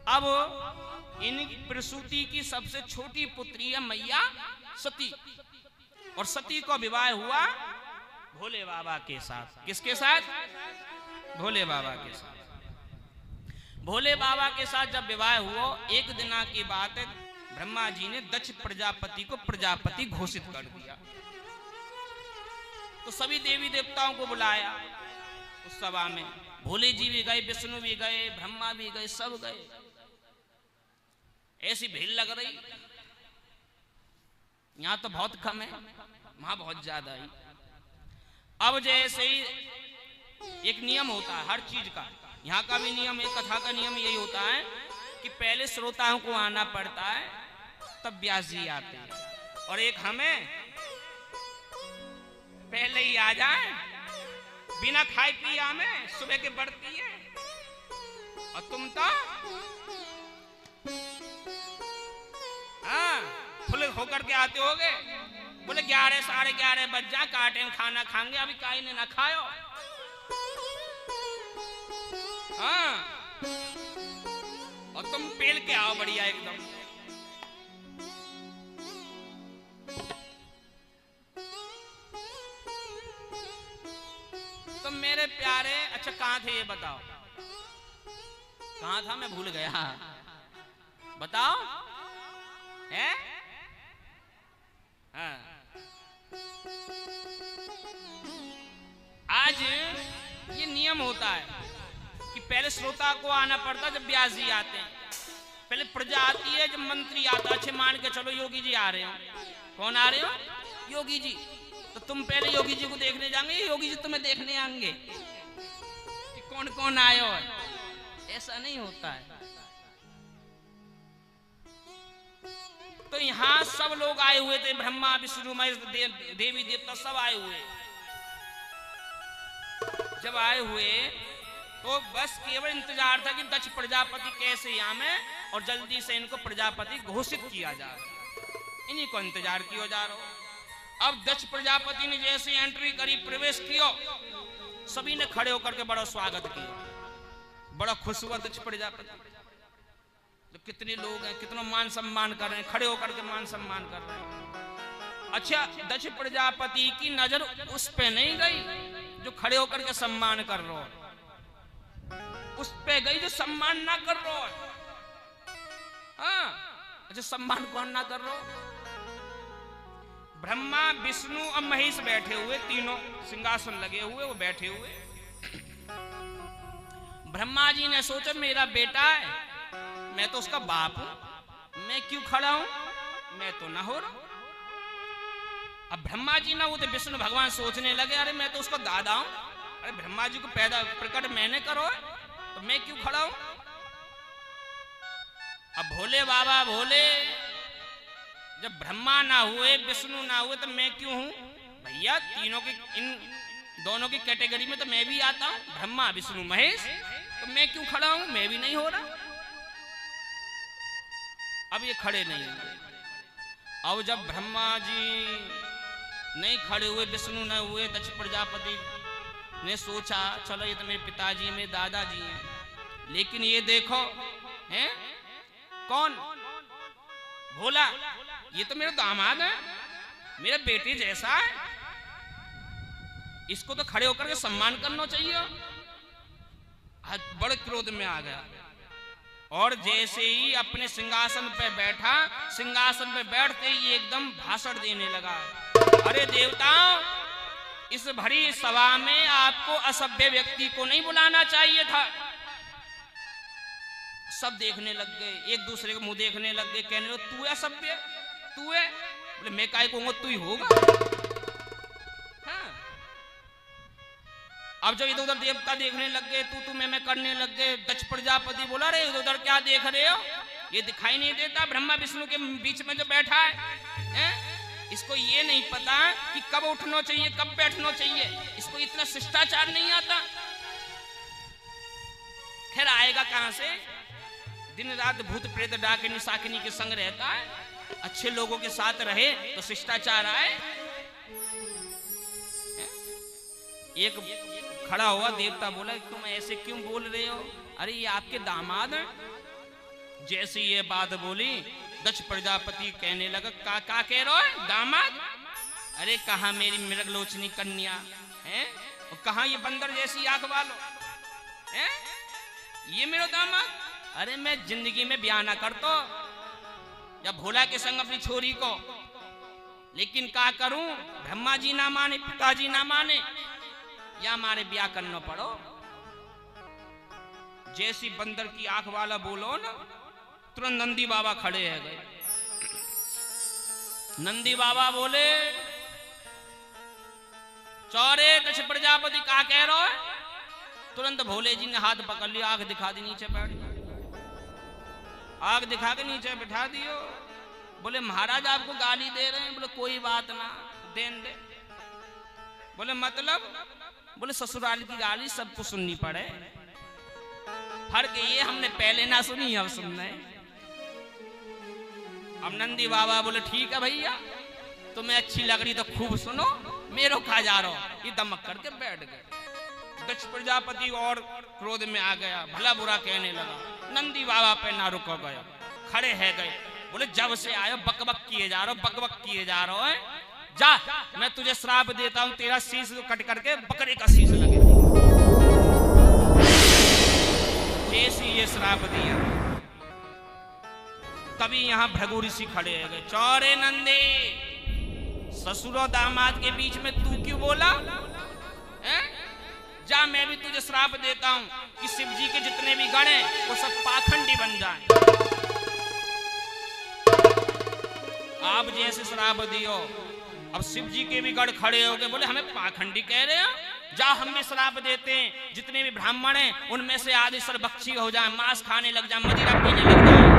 अब इन प्रसूति की सबसे छोटी पुत्री है मैया सती, और सती को विवाह हुआ भोले बाबा के साथ। किसके साथ? भोले बाबा के साथ। भोले बाबा के साथ जब विवाह हुआ, एक दिन की बात है, ब्रह्मा जी ने दक्ष प्रजापति को प्रजापति घोषित कर दिया। तो सभी देवी देवताओं को बुलाया उस सभा में। भोले जी भी गए, विष्णु भी गए, ब्रह्मा भी गए, सब गए। ऐसी भीड़ लग रही, यहां तो बहुत कम है, वहां बहुत ज्यादा है। अब जैसे ही एक नियम होता है हर चीज का, यहाँ का भी नियम है, कथा का नियम यही होता है कि पहले श्रोताओं को आना पड़ता है, तब व्यास जी आते हैं। और एक हमें पहले ही आ जाए, बिना खाए पिए हमें सुबह के बढ़ती है, और तुम तो हाँ फुल होकर के आते होगे। बोले 11 साढ़े 11 बज जा, काटे में खाना खाएंगे, अभी काई ने ना खायो। हाँ, और तुम पेल के आओ बढ़िया एकदम। तो मेरे प्यारे, अच्छा कहाँ थे ये बताओ? कहाँ था मैं भूल गया, बताओ है? हाँ। आज ये नियम होता है कि पहले श्रोता को आना पड़ता है जब व्यास जी आते हैं। पहले प्रजा आती है, जब मंत्री आता है। अच्छे मान के चलो योगी जी आ रहे हो। कौन आ रहे हो? योगी जी। तो तुम पहले योगी जी को देखने जाएंगे, योगी जी तुम्हें देखने आएंगे कि कौन कौन आए हो। ऐसा नहीं होता है। तो यहां सब लोग आए हुए थे, ब्रह्मा विष्णु महेश देवी देवता सब आए हुए। जब आए हुए तो बस केवल इंतजार था कि दक्ष प्रजापति कैसे आवे और जल्दी से इनको प्रजापति घोषित किया जाए। इन्हीं को इंतजार किया जा रहा। अब दक्ष प्रजापति ने जैसे एंट्री करी, प्रवेश किया, सभी ने खड़े होकर के बड़ा स्वागत किया। बड़ा खुश हुआ दक्ष प्रजापति। तो कितने लोग हैं, कितना मान सम्मान कर रहे हैं, खड़े होकर के मान सम्मान कर रहे हैं। अच्छा, दक्ष प्रजापति की नजर उस पे नहीं गई जो खड़े होकर के सम्मान कर रहा है, उस पे गई जो सम्मान ना कर रहा है। हाँ, अच्छा सम्मान कौन ना कर रहा? ब्रह्मा विष्णु और महेश बैठे हुए, तीनों सिंहासन लगे हुए, वो बैठे हुए। ब्रह्मा जी ने सोचा मेरा बेटा है, मैं तो उसका बाप हूं, मैं क्यों खड़ा हूं, मैं तो ना हो रहा। अब ब्रह्मा जी ना, वो तो विष्णु भगवान सोचने लगे अरे मैं तो उसका दादा हूं, अरे ब्रह्मा जी को पैदा प्रकट मैंने करो है, तो मैं क्यों खड़ा हूं। अब भोले बाबा भोले, जब ब्रह्मा ना हुए विष्णु ना हुए तो मैं क्यों हूं भैया? तीनों की, इन दोनों की कैटेगरी में तो मैं भी आता हूं, ब्रह्मा विष्णु महेश, तो मैं क्यों खड़ा हूं, मैं भी नहीं हो रहा। अब ये खड़े नहीं हुए। अब जब ब्रह्मा जी नहीं खड़े हुए, विष्णु न हुए, दक्ष प्रजापति ने सोचा चलो ये तो मेरे पिताजी मेरे दादाजी हैं, लेकिन ये देखो हैं कौन? भोला, ये तो मेरा दामाद है, मेरे बेटे जैसा है, इसको तो खड़े होकर के सम्मान करना चाहिए। बड़े क्रोध में आ गया और जैसे ही अपने सिंहासन पे बैठा, सिंहासन पे बैठते ही एकदम भाषण देने लगा। अरे देवताओं, इस भरी सभा में आपको असभ्य व्यक्ति को नहीं बुलाना चाहिए था। सब देखने लग गए, एक दूसरे को मुंह देखने लग गए, कहने लगे तू है असभ्य, तू है? बोले मैं काय कहूंगा, तू ही होगा। हाँ। अब जब इधर उधर देवता देखने लग गए, तू मैं करने लग गए, दक्ष प्रजापति बोला अरे इधर उधर क्या देख रहे हो, ये दिखाई नहीं देता ब्रह्मा विष्णु के बीच में जो बैठा है? इसको ये नहीं पता कि कब उठना चाहिए कब बैठना चाहिए, इसको इतना शिष्टाचार नहीं आता। खैर आएगा कहां से, दिन रात भूत प्रेत डाकिनी साकिनी के संग रहता है, अच्छे लोगों के साथ रहे तो शिष्टाचार आए। एक खड़ा हुआ देवता बोला तुम ऐसे क्यों बोल रहे हो? अरे ये आपके दामाद हैं। जैसी ये बात बोली दक्ष प्रजापति कहने लगा का कह रहे हो दामाद? अरे कहा मेरी मृगलोचनी कन्या है, और कहा ये बंदर जैसी आंख वालो है, ये मेरा दामाद? अरे मैं जिंदगी में ब्याह ना कर तो या भोला के संग अपनी छोरी को, लेकिन का करूं, ब्रह्मा जी ना माने, पिताजी ना माने, या हमारे ब्याह करना पड़ो। जैसी बंदर की आंख वाला बोलो ना, तुरंत नंदी बाबा खड़े है गए। नंदी बाबा बोले चौरे दक्ष प्रजापति का कह रहे हो? तुरंत भोले जी ने हाथ पकड़ लिया, आंख दिखा दी, नीचे बैठ गए, आंख दिखा के नीचे बैठा दियो। बोले महाराज आपको गाली दे रहे हैं। बोले कोई बात ना, देन दे। बोले मतलब? बोले ससुराल की गाली सबको सुननी पड़े, फर्क ये हमने पहले ना सुनी, अब सुनने। अब नंदी बाबा बोले ठीक है भैया, तुम्हें अच्छी लग रही तो खूब सुनो, मेरो खा जा रहा हो। ये दमक करके बैठ गए। दक्ष प्रजापति और क्रोध में आ गया, भला बुरा कहने लगा। नंदी बाबा पे ना रुक गया, खड़े है गए। बोले जब से आयो बकबक किए जा रहे हो, बकबक किए जा रहे हो, जा मैं तुझे श्राप देता हूं, तेरा शीश कट करके बकरे का शीश लगे। जैसे ये श्राप दिया तभी यहां भृगु ऋषि खड़े है गए। चौरे नंदी, ससुर और दामाद के बीच में तू क्यों बोला है? जा मैं भी तुझे श्राप देता हूं कि शिव जी के जितने भी गण हैं वो सब पाखंडी बन जाएं। आप जैसे श्राप दियो, अब शिव जी के भी गण खड़े हो गए, बोले हमें पाखंडी कह रहे हो, जा हम भी श्राप देते हैं, जितने भी ब्राह्मण हैं उनमें से आदि सर्वभक्षी हो जाए, मांस खाने लग जाए, मदिरा पीने लग जाए।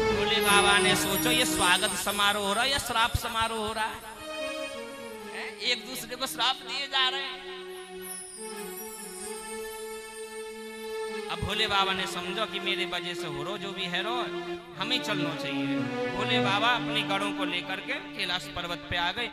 भोले बाबा ने सोचो ये स्वागत समारोह हो रहा है या श्राप समारोह हो रहा है? एक दूसरे को श्राप दिए जा रहे हैं। अब भोले बाबा ने समझो कि मेरे वजह से हो रो जो भी है रो, हमें चलना चाहिए। भोले बाबा अपनी गणों को लेकर के कैलाश पर्वत पे आ गए।